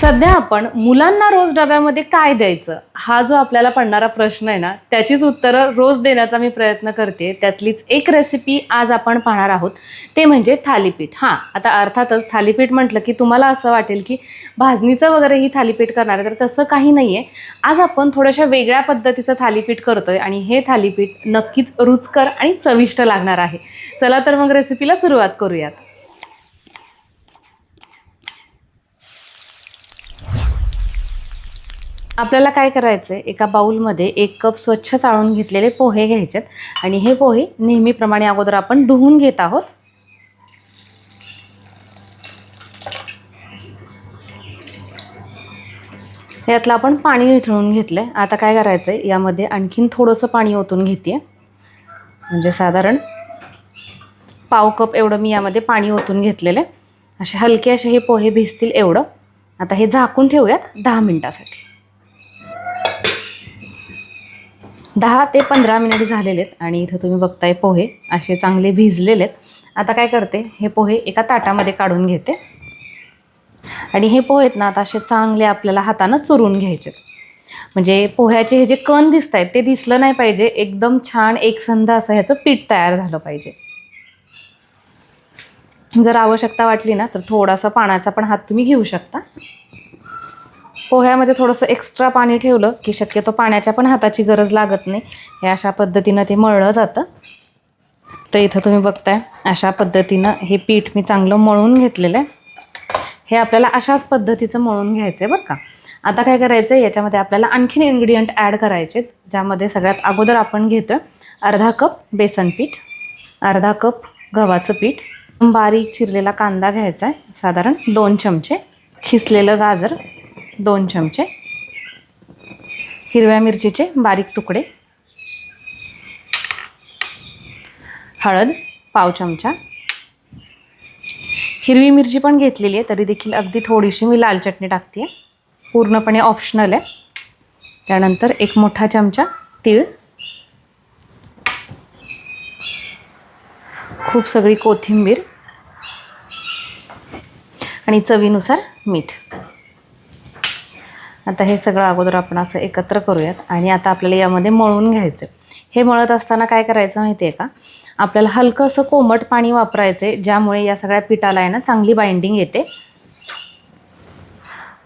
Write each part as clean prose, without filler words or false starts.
सध्या आपण मुलांना रोज डब्यामध्ये काय द्यायचं हा जो आपल्याला पडणारा प्रश्न आहे ना, त्याचीच उत्तरं रोज देण्याचा मी प्रयत्न करते. त्यातलीच एक रेसिपी आज आपण पाहणार आहोत, ते म्हणजे थालीपीठ. हां, आता अर्थातच थालीपीठ म्हटलं की तुम्हाला असं वाटेल की भाजणीचं वगैरे ही थालीपीठ करणार आहे, तर तसं काही नाही आहे. आज आपण थोड्याशा वेगळ्या पद्धतीचं थालीपीठ करतोय आणि हे थालीपीठ नक्कीच रुचकर आणि चविष्ट लागणार आहे. चला तर मग रेसिपीला सुरुवात करूयात. आपल्याला काय करायचं आहे, एका बाउलमध्ये 1 कप स्वच्छ चाळून घेतलेले पोहे घ्यायचेत आणि हे पोहे नेहमीप्रमाणे अगोदर आपण धुवून घेत आहोत. यातलं आपण पाणी निथळून घेतलंय. आता काय करायचं आहे, यामध्ये आणखीन थोडंसं पाणी ओतून घेते. म्हणजे साधारण पाव कप एवढं मी यामध्ये पाणी ओतून घेतलेलं आहे. असे हलके असे हे पोहे भिजतील एवढं. आता हे झाकून ठेवूयात 10 मिनिटासाठी. 10 ते 15 मिनिट झालेले आहेत आणि इथं तुम्ही बघताय पोहे असे चांगले भिजलेले आहेत. आता काय करते, हे पोहे एका ताटामध्ये काढून घेते आणि हे पोहे आहेत ना, आता असे चांगले आपल्याला हातानं चुरून घ्यायचे. म्हणजे पोह्याचे हे जे कण दिसत आहेत ते दिसलं नाही पाहिजे, एकदम छान एकसंध असं ह्याचं पीठ तयार झालं पाहिजे. जर आवश्यकता वाटली ना तर थोडासा पाण्याचा पण हात तुम्ही घेऊ शकता. पोह्यामध्ये थोडंसं एक्स्ट्रा पाणी ठेवलं की शक्यतो पाण्याच्या पण हाताची गरज लागत नाही. हे अशा पद्धतीनं ते मळलं जातं. तर इथं तुम्ही बघताय अशा पद्धतीनं हे पीठ मी चांगलं मळून घेतलेलं आहे. हे आपल्याला अशाच पद्धतीचं मळून घ्यायचं आहे बरं का. आता काय करायचं आहे, याच्यामध्ये आपल्याला आणखीन इन्ग्रेडियंट ॲड करायचे आहेत, ज्यामध्ये सगळ्यात अगोदर आपण घेतो अर्धा कप बेसन पीठ, अर्धा कप गव्हाचं पीठ, बारीक चिरलेला कांदा घ्यायचा आहे साधारण 2 चमचे, खिसलेलं गाजर 2 चमचे, हिरव्या मिरचीचे बारीक तुकडे, हळद पाव चमचा, हिरवी मिरची पण घेतलेली आहे तरी देखील अगदी थोडीशी मी लाल चटणी टाकते आहे, पूर्णपणे ऑप्शनल आहे. त्यानंतर 1 मोठा चमचा तीळ, खूप सगळी कोथिंबीर आणि चवीनुसार मीठ. आता हे सगळं अगोदर आपण असं एकत्र करूयात आणि आता आपल्याला यामध्ये मळून घ्यायचं. हे मळत असताना काय करायचं माहिती आहे का, आपल्याला हलकं असं कोमट पाणी वापरायचं आहे, ज्यामुळे या सगळ्या पिठाला आहे ना चांगली बाइंडिंग येते.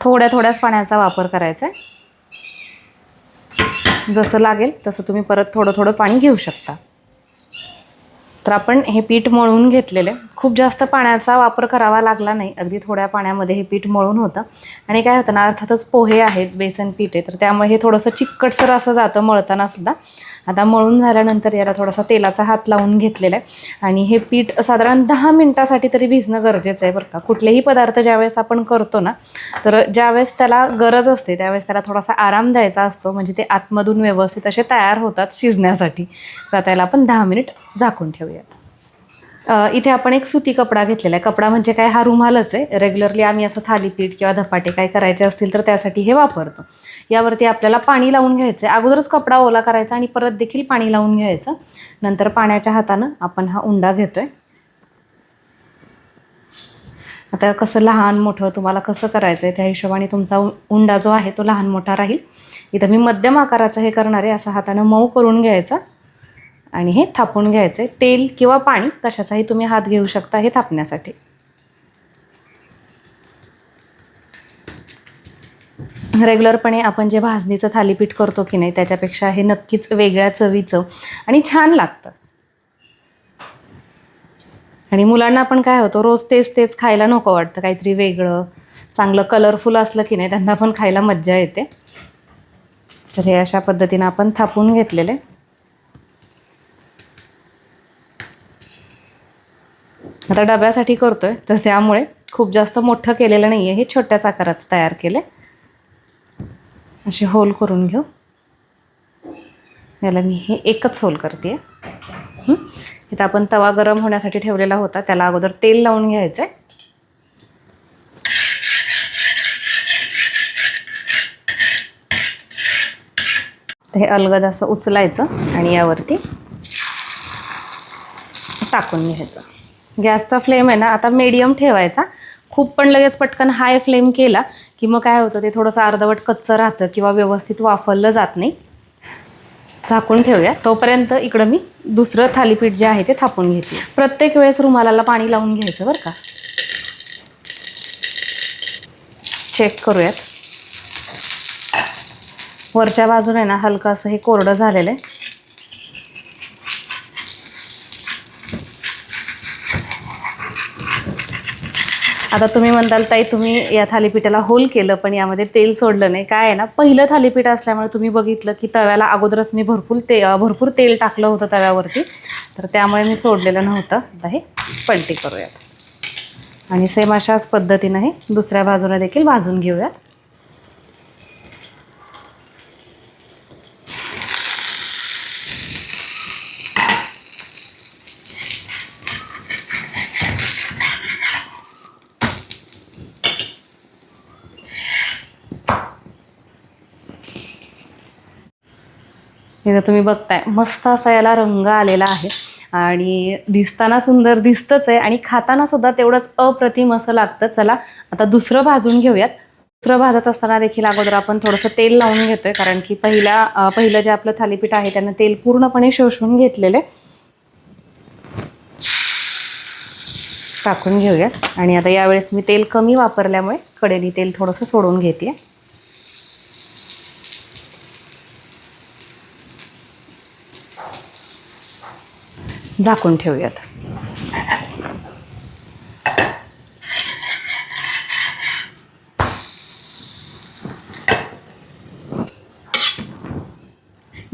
थोड्याच पाण्याचा वापर करायचा आहे. जसं लागेल तसं तुम्ही परत थोडं पाणी घेऊ शकता. तर आपण हे पीठ मळून घेतलेलं आहे. खूप जास्त पाण्याचा वापर करावा लागला नाही, अगदी थोड्या पाण्यामध्ये हे पीठ मळून होतं. आणि काय होतं ना, अर्थातच पोहे आहेत, बेसन पीठ आहे, तर त्यामुळे हे थोडंसं चिकटसर असं जातं मळताना सुद्धा. आता मळून झाल्यानंतर याला थोडासा तेलाचा हात लावून घेतलेला आहे आणि हे पीठ साधारण 10 मिनिटासाठी तरी भिजणं गरजेचं आहे बरं का. कुठलेही पदार्थ ज्यावेळेस आपण करतो ना, तर ज्यावेळेस त्याला गरज असते त्यावेळेस त्याला थोडासा आराम द्यायचा असतो, म्हणजे ते आतमधून व्यवस्थित असे तयार होतात शिजण्यासाठी. तर त्याला आपण 10 मिनिट झाकून ठेवूयात. इथे आपण एक सुती कपडा घेतलेला आहे. कपडा म्हणजे काय, हा रुमालच आहे. रेग्युलरली आम्ही असं थालीपीठ किंवा धपाटे काय करायचे असतील तर त्यासाठी हे वापरतो. यावरती आपल्याला पाणी लावून घ्यायचं आहे. अगोदरच कपडा ओला करायचा आणि परत देखील पाणी लावून घ्यायचं. नंतर पाण्याच्या हातानं आपण हा उंडा घेतोय. आता कसं लहान मोठं तुम्हाला कसं करायचं आहे त्या हिशोबाने तुमचा उंडा जो आहे तो लहान मोठा राहील. इथं मी मध्यम आकाराचं हे करणार आहे. असं हातानं मऊ करून घ्यायचं आणि हे थापून घ्यायचं आहे. तेल किंवा पाणी कशाचाही तुम्ही हात घेऊ शकता हे थापण्यासाठी. रेग्युलरपणे आपण जे भाजणीचं थालीपीठ करतो की नाही, त्याच्यापेक्षा हे नक्कीच वेगळ्या चवीचं आणि छान लागतं. आणि मुलांना पण काय होतं, रोज तेच खायला नको वाटतं. काहीतरी वेगळं चांगलं कलरफुल असलं की नाही, त्यांना पण खायला मज्जा येते. तर हे अशा पद्धतीनं आपण थापून घेतलेले. आता डब्यासाठी करतोय तर त्यामुळे खूप जास्त मोठं केलेलं नाही आहे, हे छोट्याच आकाराचं तयार केलं. असे होल करून घेऊ. याला मी हे एकच होल करते. इथं आपण तवा गरम होण्यासाठी ठेवलेला होता, त्याला अगोदर तेल लावून घ्यायचं आहे. हे अलगद असं उचलायचं आणि यावरती टाकून घ्यायचं. गॅसचा फ्लेम आहे ना आता मीडियम ठेवायचा. खूप पण लगेच पटकन हाय फ्लेम केला की मग काय होतं, ते थोडंसं अर्धवट कच्चं राहतं किंवा व्यवस्थित वाफरलं जात नाही. झाकून ठेवूया. तोपर्यंत इकडं मी दुसरं थालीपीठ जे आहे ते थापून घेते. प्रत्येक वेळेस रुमालाला पाणी लावून घ्यायचं बरं का. चेक करूयात. वरच्या बाजूने ना हलकं असं हे कोरडं झालेलं आहे. आता तुम्ही म्हणताल ताई तुम्ही या थालीपीठाला होल केलं पण यामध्ये तेल सोडलं नाही. काय आहे ना, पहिलं थालीपीठ असल्यामुळे तुम्ही बघितलं की तव्याला अगोदरच मी भरपूर तेल टाकलं होतं तव्यावरती, तर त्यामुळे मी सोडलेलं नव्हतं. आता हे पलटी करूयात आणि सेम अशाच पद्धतीनं हे दुसऱ्या बाजूला देखील भाजून घेऊयात. इथं तुम्ही बघताय मस्त असा याला रंग आलेला आहे आणि दिसताना सुंदर दिसतंच आहे आणि खाताना सुद्धा तेवढंच अप्रतिम असं लागतं. चला आता दुसरं भाजून घेऊयात. दुसरं भाजत असताना देखील अगोदर आपण थोडंसं तेल लावून घेतोय, कारण की पहिलं जे आपलं थालीपीठ आहे त्यानं तेल पूर्णपणे शोषून घेतलेलं आहे. टाकून घेऊयात आणि आता यावेळेस मी तेल कमी वापरल्यामुळे कडेने तेल थोडंसं सोडून घेते. झाकून ठेवूयात.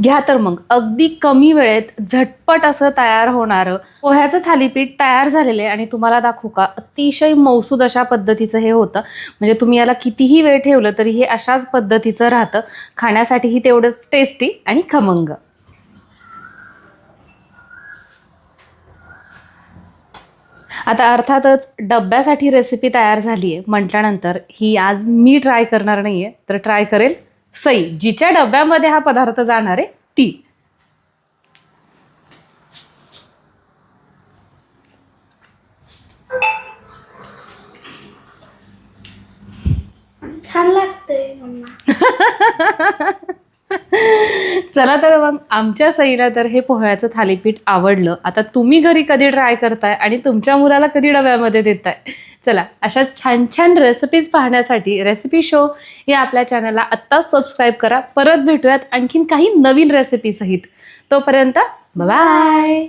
घ्या तर मग अगदी कमी वेळेत झटपट असं तयार होणारं पोह्याचं थालीपीठ तयार झालेलं आहे. आणि तुम्हाला दाखवू का, अतिशय मौसूद अशा पद्धतीचं हे होतं. म्हणजे तुम्ही याला कितीही वेळ ठेवलं तरी हे अशाच पद्धतीचं राहतं. खाण्यासाठीही तेवढंच टेस्टी आणि खमंग. आता अर्थातच डब्यासाठी रेसिपी तयार झाली आहे म्हटल्यानंतर ही आज मी ट्राय करणार नाही आहे, तर ट्राय करेल सई, जिच्या डब्यामध्ये हा पदार्थ जाणार आहे ती. छान लागतंय मम्मा. चला तर मग आमच्या सईला तर हे पोह्याचं थालीपीठ आवडलं. आता तुम्ही घरी कधी ट्राय करताय आणि तुमच्या मुलाला कधी डब्यामध्ये देताय? चला, अशा छान छान रेसिपीज पाहण्यासाठी रेसिपी शो या आपल्या चॅनलला आत्ताच सबस्क्राईब करा. परत भेटूयात आणखीन काही नवीन रेसिपी सहित. तोपर्यंत बाय.